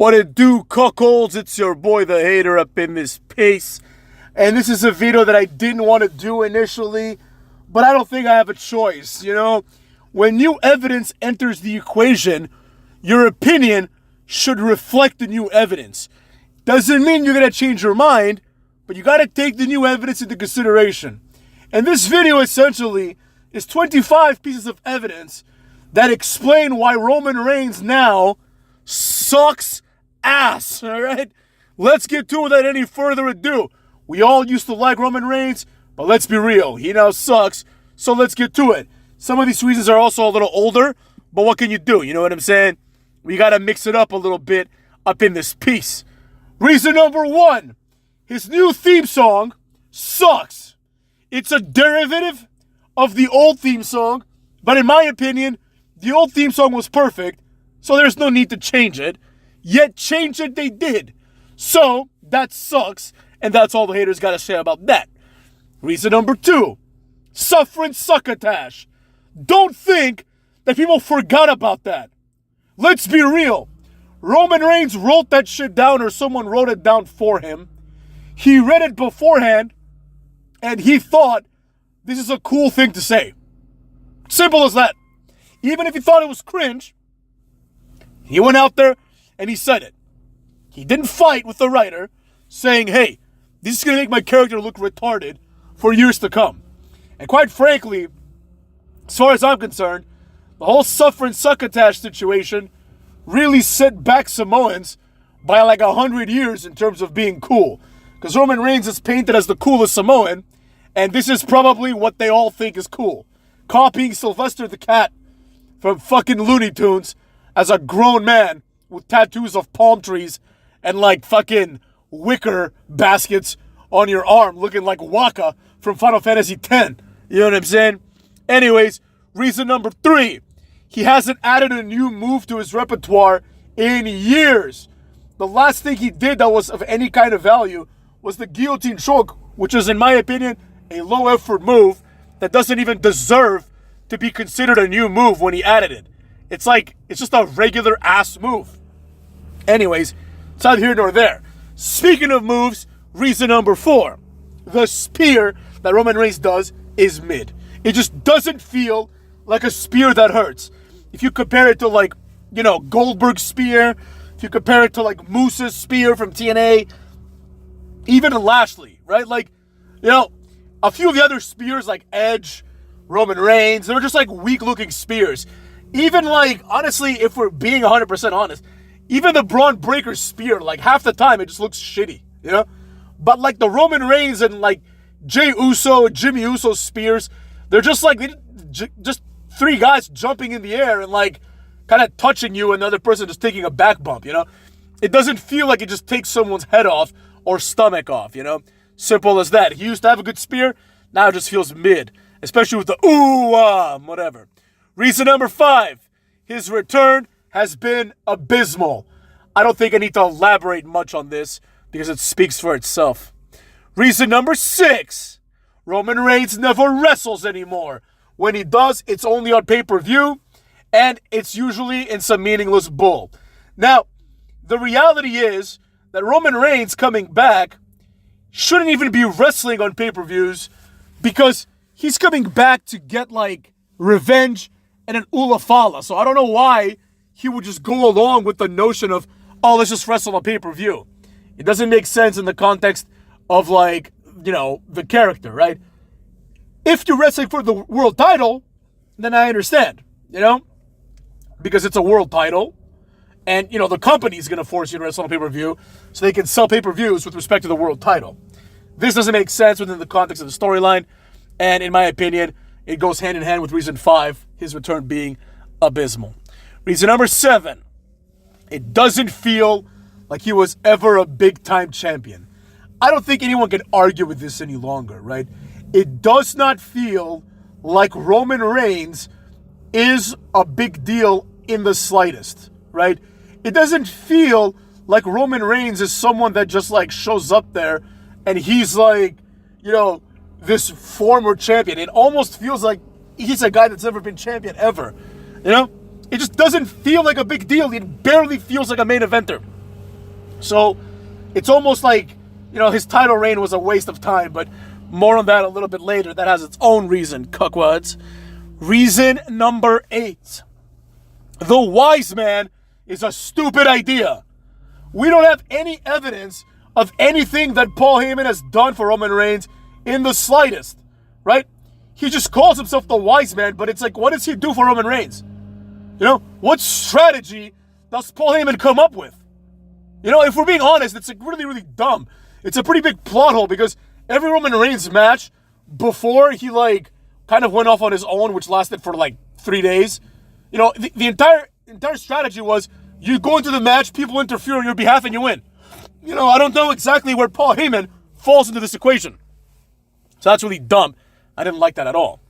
What it do, cuckolds? It's your boy, the hater, up in this piece. And this is a video that I didn't want to do initially, but I don't think I have a choice, you know? When new evidence enters the equation, your opinion should reflect the new evidence. Doesn't mean you're going to change your mind, but you got to take the new evidence into consideration. And this video essentially is 25 pieces of evidence that explain why Roman Reigns now sucks ass, all right? Let's get to it without any further ado. We all used to like Roman Reigns, but let's be real, he now sucks, so let's get to it. Some of these reasons are also a little older, but what can you do? You know what I'm saying? We got to mix it up a little bit up in this piece. Reason number one, his new theme song sucks. It's a derivative of the old theme song, but in my opinion, the old theme song was perfect, so there's no need to change it. Yet change it they did. So that sucks, and that's all the haters got to say about that. Reason number two, suffering succotash. Don't think that people forgot about that. Let's be real. Roman Reigns wrote that shit down, or someone wrote it down for him. He read it beforehand, and he thought this is a cool thing to say. Simple as that. Even if he thought it was cringe, he went out there and he said it. He didn't fight with the writer saying, hey, this is going to make my character look retarded for years to come. And quite frankly, as far as I'm concerned, the whole suffering succotash situation really set back Samoans by like 100 years in terms of being cool. Because Roman Reigns is painted as the coolest Samoan, and this is probably what they all think is cool. Copying Sylvester the Cat from fucking Looney Tunes as a grown man with tattoos of palm trees and like fucking wicker baskets on your arm looking like Waka from Final Fantasy X. You know what I'm saying? Anyways, reason number three, he hasn't added a new move to his repertoire in years. The last thing he did that was of any kind of value was the guillotine choke, which is, in my opinion, a low effort move that doesn't even deserve to be considered a new move when he added it. It's just a regular ass move. Anyways, it's neither here nor there. Speaking of moves, reason number four, the spear that Roman Reigns does is mid. It just doesn't feel like a spear that hurts. If you compare it to like, you know, Goldberg's spear, if you compare it to like Moose's spear from TNA, even Lashley, right? Like, you know, a few of the other spears like Edge, Roman Reigns, they're just like weak looking spears. Even like, honestly, if we're being 100% honest, even the Braun Breaker spear, like half the time it just looks shitty, you know? But like the Roman Reigns and like Jey Uso, Jimmy Uso spears, they're just like, just three guys jumping in the air and like kind of touching you and the other person just taking a back bump, you know? It doesn't feel like it just takes someone's head off or stomach off, you know? Simple as that. He used to have a good spear, now it just feels mid. Especially with the whatever. Reason number five, his return has been abysmal. I don't think I need to elaborate much on this because it speaks for itself. Reason number six, Roman Reigns never wrestles anymore. When he does, it's only on pay-per-view, and it's usually in some meaningless bull. Now, the reality is that Roman Reigns coming back shouldn't even be wrestling on pay-per-views because he's coming back to get like revenge and an ulafala. So I don't know why he would just go along with the notion of, oh, let's just wrestle on pay-per-view. It doesn't make sense in the context of like, you know, the character, right? If you're wrestling for the world title, then I understand, you know, because it's a world title and, you know, the company's going to force you to wrestle on pay-per-view so they can sell pay-per-views with respect to the world title. This doesn't make sense within the context of the storyline. And in my opinion, it goes hand in hand with reason five, his return being abysmal. Reason number seven, it doesn't feel like he was ever a big-time champion. I don't think anyone can argue with this any longer, right? It does not feel like Roman Reigns is a big deal in the slightest, right? It doesn't feel like Roman Reigns is someone that just like shows up there and he's like, you know, this former champion. It almost feels like he's a guy that's never been champion ever. You know? It just doesn't feel like a big deal. It barely feels like a main eventer. So it's almost like, his title reign was a waste of time, but more on that a little bit later. That has its own reason, cuckwads. Reason number 8. The wise man is a stupid idea. We don't have any evidence of anything that Paul Heyman has done for Roman Reigns in the slightest, right? He just calls himself the wise man, but it's like, what does he do for Roman Reigns? What strategy does Paul Heyman come up with? If we're being honest, it's like really, really dumb. It's a pretty big plot hole because every Roman Reigns match before he kind of went off on his own, which lasted for 3 days, the entire strategy was you go into the match, people interfere on your behalf, and you win. I don't know exactly where Paul Heyman falls into this equation. So that's really dumb. I didn't like that at all.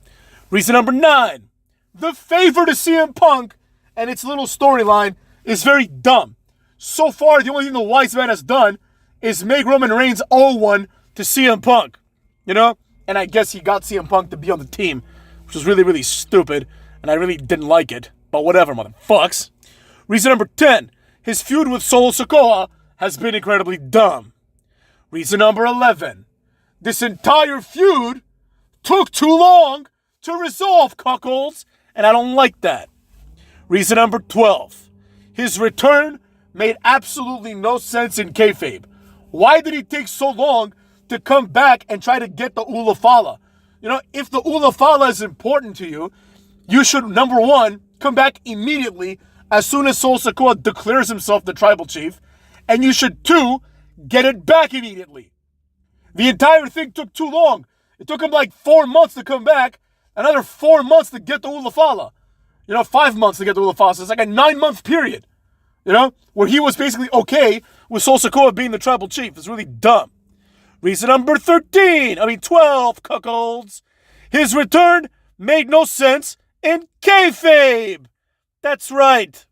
Reason number 9. The favor to CM Punk and its little storyline is very dumb. So far, the only thing the wise man has done is make Roman Reigns owe one to CM Punk. And I guess he got CM Punk to be on the team, which was really, really stupid, and I really didn't like it. But whatever, motherfucks. Reason number 10. His feud with Solo Sikoa has been incredibly dumb. Reason number 11. This entire feud took too long to resolve, cuckolds, and I don't like that. Reason number 12. His return made absolutely no sense in kayfabe. Why did he take so long to come back and try to get the Ula Fala? If the Ula Fala is important to you, you should, number 1, come back immediately as soon as Solo Sikoa declares himself the tribal chief, and you should, 2, get it back immediately. The entire thing took too long. It took him 4 months to come back, another 4 months to get the Ula Fala. 5 months to get the Ula Fala. So it's like a 9-month period, where he was basically okay with Solo Sikoa being the tribal chief. It's really dumb. Reason number 12, cuckolds. His return made no sense in kayfabe. That's right.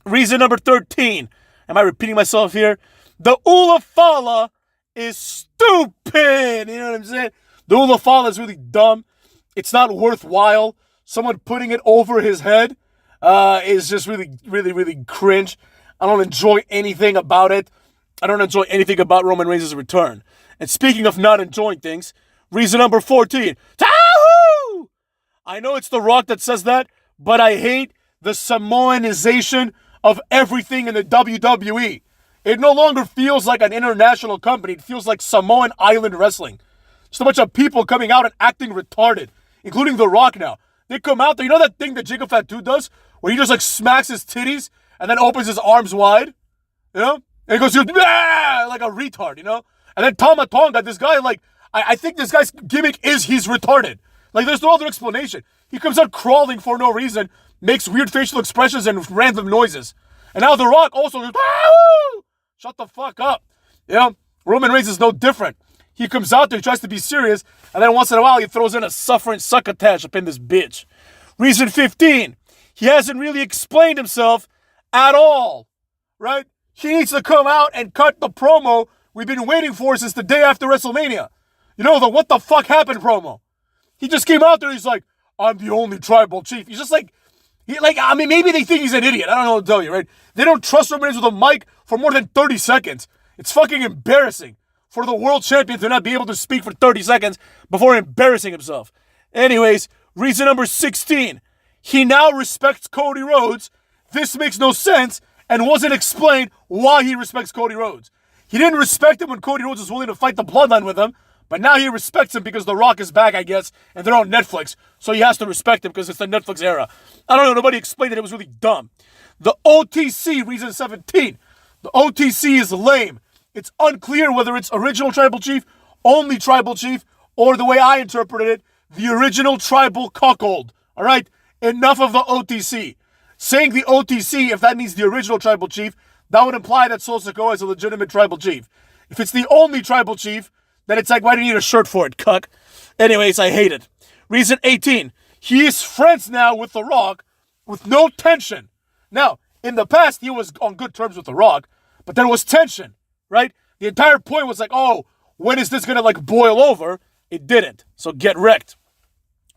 Reason number 13. Am I repeating myself here? The Ula Fala is stupid. You know what I'm saying? The Ula Fala is really dumb. It's not worthwhile. Someone putting it over his head is just really, really, really cringe. I don't enjoy anything about it. I don't enjoy anything about Roman Reigns' return. And speaking of not enjoying things, reason number 14. Tahoo! I know it's The Rock that says that, but I hate the Samoanization of everything in the WWE. It no longer feels like an international company. It feels like Samoan Island wrestling. Just a bunch of people coming out and acting retarded, including The Rock now. They come out there, that thing that Jacob Fatu does, where he just smacks his titties and then opens his arms wide, And he goes, like a retard, And then Tama Tonga, this guy, I think this guy's gimmick is he's retarded. There's no other explanation. He comes out crawling for no reason, makes weird facial expressions and random noises. And now The Rock also goes, "Woo! Shut the fuck up." Roman Reigns is no different. He comes out there, he tries to be serious, and then once in a while he throws in a suffering succotash up in this bitch. Reason 15. He hasn't really explained himself at all, right? He needs to come out and cut the promo we've been waiting for since the day after WrestleMania. The what the fuck happened promo. He just came out there, he's like, "I'm the only tribal chief." He's just maybe they think he's an idiot. I don't know what to tell you, right? They don't trust Roman Reigns with a mic for more than 30 seconds. It's fucking embarrassing for the world champion to not be able to speak for 30 seconds before embarrassing himself. Anyways, reason number 16. He now respects Cody Rhodes. This makes no sense and wasn't explained why he respects Cody Rhodes. He didn't respect him when Cody Rhodes was willing to fight the bloodline with him, but now he respects him because The Rock is back, I guess, and they're on Netflix, so he has to respect him because it's the Netflix era. I don't know, nobody explained it, it was really dumb. The OTC, reason 17. The OTC is lame. It's unclear whether it's original tribal chief, only tribal chief, or the way I interpreted it, the original tribal cuckold. All right? Enough of the OTC. Saying the OTC, if that means the original tribal chief, that would imply that Solo Sikoa is a legitimate tribal chief. If it's the only tribal chief, then it's like, why do you need a shirt for it, cuck? Anyways, I hate it. Reason 18. He is friends now with The Rock with no tension. Now, in the past, he was on good terms with The Rock, but there was tension, right? The entire point was like, oh, when is this going to boil over? It didn't. So get wrecked.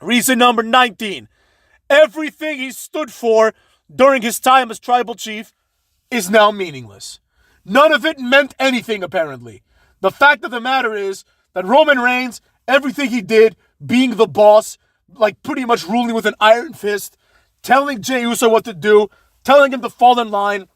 Reason number 19. Everything he stood for during his time as tribal chief is now meaningless. None of it meant anything, apparently. The fact of the matter is that Roman Reigns, everything he did, being the boss, like pretty much ruling with an iron fist, telling Jey Uso what to do, telling him to fall in line,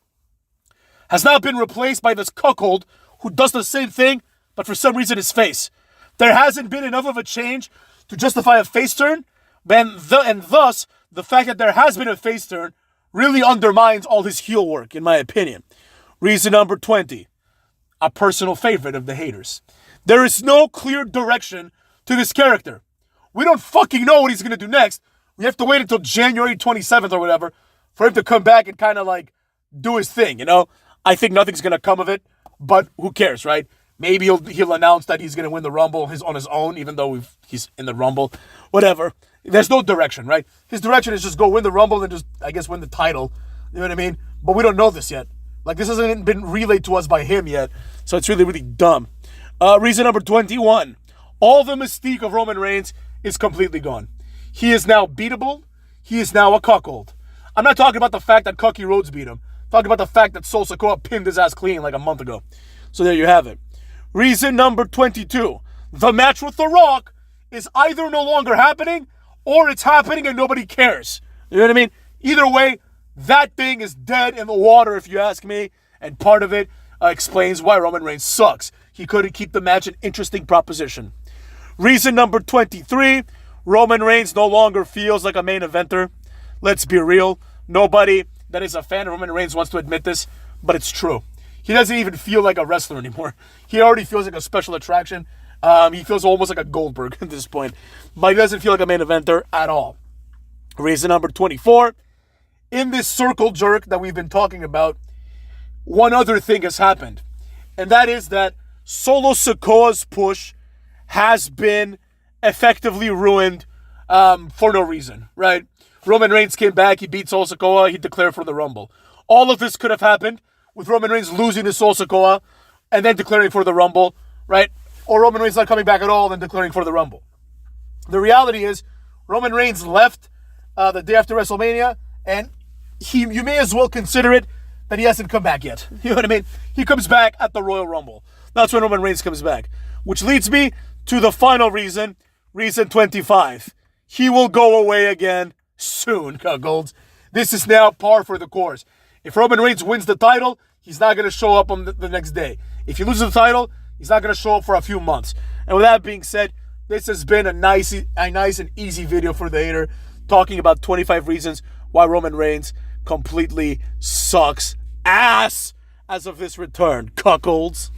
has now been replaced by this cuckold who does the same thing, but for some reason his face. There hasn't been enough of a change to justify a face turn, and thus, the fact that there has been a face turn really undermines all his heel work, in my opinion. Reason number 20, a personal favorite of the haters. There is no clear direction to this character. We don't fucking know what he's going to do next. We have to wait until January 27th or whatever for him to come back and kind of like do his thing, you know? I think nothing's going to come of it, but who cares, right? Maybe he'll announce that he's going to win the Rumble on his own, even though he's in the Rumble. Whatever. There's no direction, right? His direction is just go win the Rumble and just, I guess, win the title. You know what I mean? But we don't know this yet. Like, this hasn't been relayed to us by him yet. So it's really, really dumb. Reason number 21. All the mystique of Roman Reigns is completely gone. He is now beatable. He is now a cuckold. I'm not talking about the fact that Cucky Rhodes beat him. I'm talking about the fact that Sol Sikoa pinned his ass clean like a month ago. So there you have it. Reason number 22. The match with The Rock is either no longer happening or it's happening and nobody cares. You know what I mean? Either way, that thing is dead in the water, if you ask me. And part of it explains why Roman Reigns sucks. He couldn't keep the match an interesting proposition. Reason number 23. Roman Reigns no longer feels like a main eventer. Let's be real. Nobody that is a fan of Roman Reigns wants to admit this, but it's true. He doesn't even feel like a wrestler anymore. He already feels like a special attraction. He feels almost like a Goldberg at this point. But he doesn't feel like a main eventer at all. Reason number 24. In this circle jerk that we've been talking about, one other thing has happened. And that is that Solo Sikoa's push has been effectively ruined for no reason, right? Roman Reigns came back, he beat Solo Sikoa, he declared for the Rumble. All of this could have happened with Roman Reigns losing to Solo Sikoa and then declaring for the Rumble, right? Or Roman Reigns not coming back at all and then declaring for the Rumble. The reality is, Roman Reigns left the day after WrestleMania, and you may as well consider it that he hasn't come back yet. You know what I mean? He comes back at the Royal Rumble. That's when Roman Reigns comes back. Which leads me to the final reason, reason 25. He will go away again soon, cuckolds. This is now par for the course. If Roman Reigns wins the title, he's not going to show up on the next day. If he loses the title, he's not going to show up for a few months. And with that being said, this has been a nice and easy video for the hater, talking about 25 reasons why Roman Reigns completely sucks ass as of this return, cuckolds.